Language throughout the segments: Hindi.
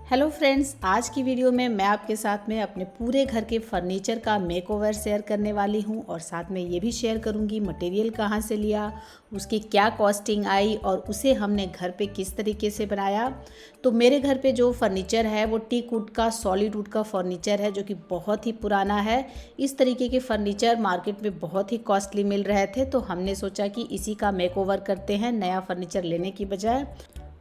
हेलो फ्रेंड्स, आज की वीडियो में मैं आपके साथ में अपने पूरे घर के फर्नीचर का मेकओवर शेयर करने वाली हूं और साथ में ये भी शेयर करूंगी मटेरियल कहां से लिया, उसकी क्या कॉस्टिंग आई और उसे हमने घर पे किस तरीके से बनाया। तो मेरे घर पे जो फर्नीचर है वो टीक वुड का सॉलिड वुड का फर्नीचर है जो कि बहुत ही पुराना है। इस तरीके के फर्नीचर मार्केट में बहुत ही कॉस्टली मिल रहे थे, तो हमने सोचा कि इसी का मेकओवर करते हैं नया फर्नीचर लेने की बजाय।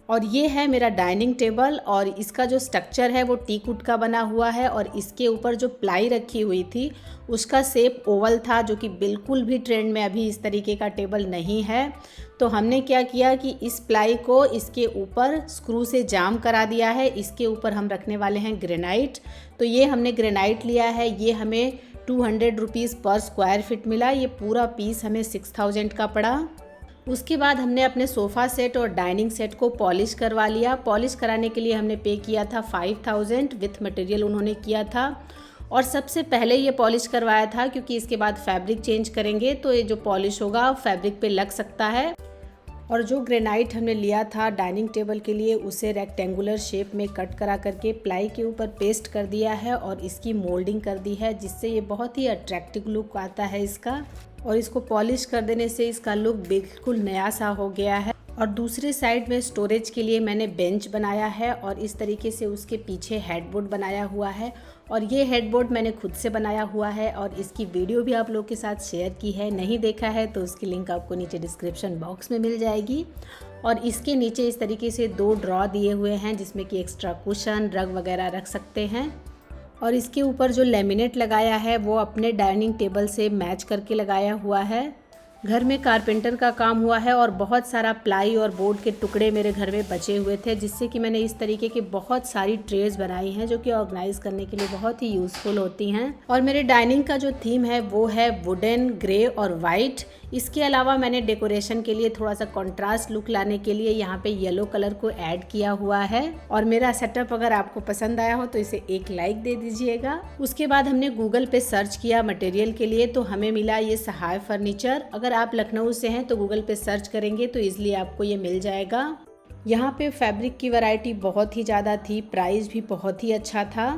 और ये है मेरा डाइनिंग टेबल और इसका जो स्ट्रक्चर है वो टीक वुड का बना हुआ है और इसके ऊपर जो प्लाई रखी हुई थी उसका शेप ओवल था, जो कि बिल्कुल भी ट्रेंड में अभी इस तरीके का टेबल नहीं है। तो हमने क्या किया कि इस प्लाई को इसके ऊपर स्क्रू से जाम करा दिया है। इसके ऊपर हम रखने वाले हैं ग्रेनाइट। तो ये हमने ग्रेनाइट लिया है, ये हमें 200 रुपीज़ पर स्क्वायर फीट मिला। ये पूरा पीस हमें 6000 का पड़ा। उसके बाद हमने अपने सोफ़ा सेट और डाइनिंग सेट को पॉलिश करवा लिया। पॉलिश कराने के लिए हमने पे किया था 5000 विथ मटेरियल उन्होंने किया था। और सबसे पहले ये पॉलिश करवाया था क्योंकि इसके बाद फैब्रिक चेंज करेंगे तो ये जो पॉलिश होगा फैब्रिक पे लग सकता है। और जो ग्रेनाइट हमने लिया था डाइनिंग टेबल के लिए उसे रेक्टेंगुलर शेप में कट करा करके प्लाई के ऊपर पेस्ट कर दिया है और इसकी मोल्डिंग कर दी है, जिससे ये बहुत ही अट्रैक्टिव लुक आता है इसका। और इसको पॉलिश कर देने से इसका लुक बिल्कुल नया सा हो गया है। और दूसरे साइड में स्टोरेज के लिए मैंने बेंच बनाया है और इस तरीके से उसके पीछे हेडबोर्ड बनाया हुआ है। और ये हेडबोर्ड मैंने खुद से बनाया हुआ है और इसकी वीडियो भी आप लोग के साथ शेयर की है। नहीं देखा है तो उसकी लिंक आपको नीचे डिस्क्रिप्शन बॉक्स में मिल जाएगी। और इसके नीचे इस तरीके से 2 ड्रॉ दिए हुए हैं जिसमें कि एक्स्ट्रा कुशन रग वगैरह रख सकते हैं। और इसके ऊपर जो लेमिनेट लगाया है वो अपने डाइनिंग टेबल से मैच करके लगाया हुआ है। घर में कारपेंटर का काम हुआ है और बहुत सारा प्लाई और बोर्ड के टुकड़े मेरे घर में बचे हुए थे, जिससे कि मैंने इस तरीके की बहुत सारी ट्रेज बनाई हैं जो कि ऑर्गेनाइज करने के लिए बहुत ही यूज़फुल होती हैं। और मेरे डाइनिंग का जो थीम है वो है वुडन, ग्रे और वाइट। इसके अलावा मैंने डेकोरेशन के लिए थोड़ा सा कंट्रास्ट लुक लाने के लिए यहाँ पे येलो कलर को ऐड किया हुआ है। और मेरा सेटअप अगर आपको पसंद आया हो तो इसे एक लाइक दे दीजिएगा। उसके बाद हमने गूगल पे सर्च किया मटेरियल के लिए तो हमें मिला ये सहाय फर्नीचर। अगर आप लखनऊ से हैं तो गूगल पे सर्च करेंगे तो ईजिली आपको ये मिल जाएगा। यहाँ पे फैब्रिक की वैरायटी बहुत ही ज़्यादा थी, प्राइस भी बहुत ही अच्छा था।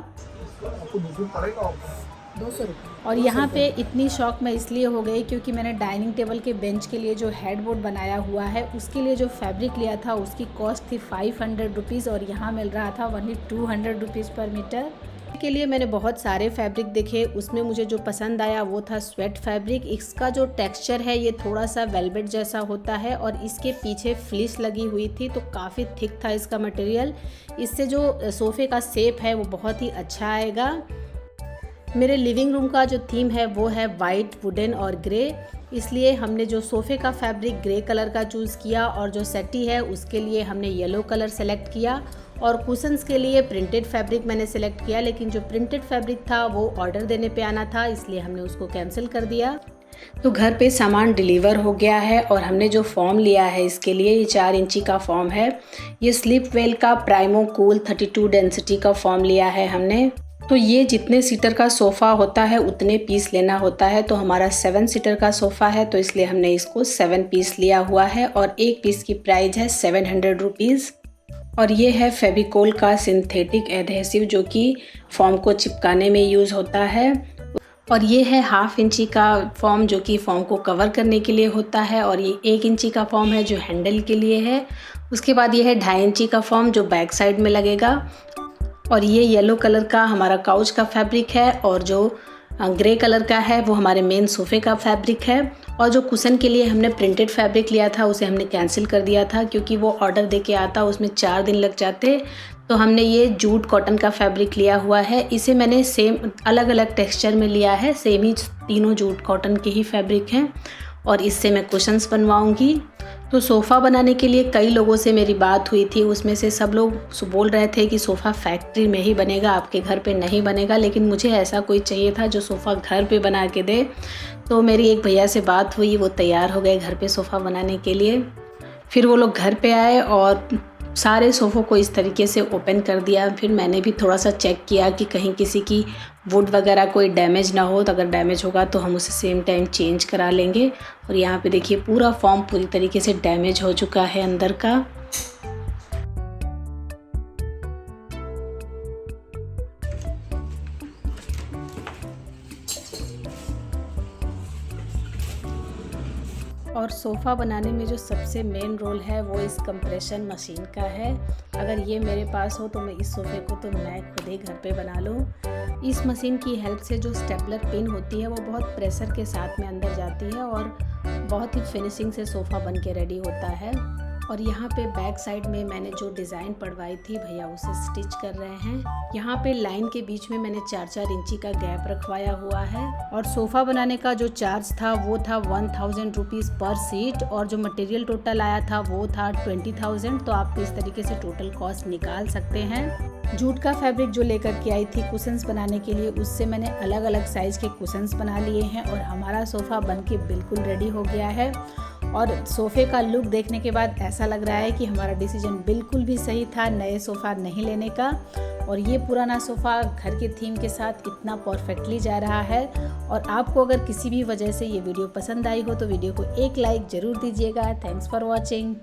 200 रुपये। और यहाँ पे इतनी शौक मैं इसलिए हो गई क्योंकि मैंने डाइनिंग टेबल के बेंच के लिए जो हेडबोर्ड बनाया हुआ है उसके लिए जो फैब्रिक लिया था उसकी कॉस्ट थी 500 रुपीज़ और यहाँ मिल रहा था वही 200 रुपीज़ पर मीटर। के लिए मैंने बहुत सारे फैब्रिक देखे, उसमें मुझे जो पसंद आया वो था स्वेट फैब्रिक। इसका जो टेक्सचर है ये थोड़ा सा वेलवेट जैसा होता है और इसके पीछे फ्लिस लगी हुई थी तो काफ़ी थिक था इसका मटेरियल। इससे जो सोफ़े का शेप है वो बहुत ही अच्छा आएगा। मेरे लिविंग रूम का जो थीम है वो है वाइट, वुडन और ग्रे, इसलिए हमने जो सोफ़े का फैब्रिक ग्रे कलर का चूज़ किया और जो सेटी है उसके लिए हमने येलो कलर सेलेक्ट किया। और कुशन्स के लिए प्रिंटेड फैब्रिक मैंने सेलेक्ट किया, लेकिन जो प्रिंटेड फैब्रिक था वो ऑर्डर देने पे आना था इसलिए हमने उसको कैंसिल कर दिया। तो घर पे सामान डिलीवर हो गया है और हमने जो फॉर्म लिया है इसके लिए ये 4 इंची का फॉर्म है। ये स्लीप वेल का प्राइमो कूल 32 डेंसिटी का फॉर्म लिया है हमने। तो ये जितने सीटर का सोफ़ा होता है उतने पीस लेना होता है, तो हमारा 7 सीटर का सोफ़ा है तो इसलिए हमने इसको 7 पीस लिया हुआ है और एक पीस की प्राइस है 700 रुपीज़। और ये है फेविकोल का सिंथेटिक एडहेसिव जो कि फॉर्म को चिपकाने में यूज़ होता है। और ये है 1/2 इंची का फॉर्म जो कि फॉर्म को कवर करने के लिए होता है और ये 1 इंची का फॉर्म है जो हैंडल के लिए है। उसके बाद ये है 2.5 इंची का फॉर्म जो बैक साइड में लगेगा। और ये येलो कलर का हमारा काउच का फैब्रिक है और जो ग्रे कलर का है वो हमारे मेन सोफ़े का फैब्रिक है। और जो कुशन के लिए हमने प्रिंटेड फैब्रिक लिया था उसे हमने कैंसिल कर दिया था क्योंकि वो ऑर्डर देके आता उसमें 4 दिन लग जाते। तो हमने ये जूट कॉटन का फैब्रिक लिया हुआ है। इसे मैंने सेम अलग अलग टेक्सचर में लिया है, सेम ही तीनों जूट कॉटन के ही फैब्रिक हैं और इससे मैं कुशन्स बनवाऊंगी। तो सोफ़ा बनाने के लिए कई लोगों से मेरी बात हुई थी, उसमें से सब लोग बोल रहे थे कि सोफ़ा फैक्ट्री में ही बनेगा, आपके घर पे नहीं बनेगा, लेकिन मुझे ऐसा कोई चाहिए था जो सोफ़ा घर पे बना के दे। तो मेरी एक भैया से बात हुई, वो तैयार हो गए घर पे सोफ़ा बनाने के लिए। फिर वो लोग घर पे आए और सारे सोफ़ों को इस तरीके से ओपन कर दिया। फिर मैंने भी थोड़ा सा चेक किया कि कहीं किसी की वुड वगैरह कोई डैमेज ना हो, तो अगर डैमेज होगा तो हम उसे सेम टाइम चेंज करा लेंगे। और यहाँ पे देखिए पूरा फॉर्म पूरी तरीके से डैमेज हो चुका है अंदर का। और सोफ़ा बनाने में जो सबसे मेन रोल है वो इस कंप्रेशन मशीन का है। अगर ये मेरे पास हो तो मैं इस सोफ़े को तो मैं खुद ही घर पे बना लूँ। इस मशीन की हेल्प से जो स्टेपलर पिन होती है वो बहुत प्रेशर के साथ में अंदर जाती है और बहुत ही फिनिशिंग से सोफ़ा बन के रेडी होता है। और यहाँ पे बैक साइड में मैंने जो डिज़ाइन पढ़वाई थी भैया उसे स्टिच कर रहे हैं। यहाँ पे लाइन के बीच में मैंने 4-4 इंची का गैप रखवाया हुआ है। और सोफ़ा बनाने का जो चार्ज था वो था 1000 रुपीज़ पर सीट, और जो मटेरियल टोटल आया था वो था 20,000। तो आप इस तरीके से टोटल कॉस्ट निकाल सकते हैं। जूट का फैब्रिक जो लेकर के आई थी कुशन्स बनाने के लिए, उससे मैंने अलग अलग साइज़ के कुशन्स बना लिए हैं और हमारा सोफ़ा बन के बिल्कुल रेडी हो गया है। और सोफ़े का लुक देखने के बाद ऐसा लग रहा है कि हमारा डिसीजन बिल्कुल भी सही था नए सोफ़ा नहीं लेने का। और ये पुराना सोफ़ा घर के थीम के साथ इतना परफेक्टली जा रहा है। और आपको अगर किसी भी वजह से ये वीडियो पसंद आई हो तो वीडियो को एक लाइक ज़रूर दीजिएगा। Thanks for watching.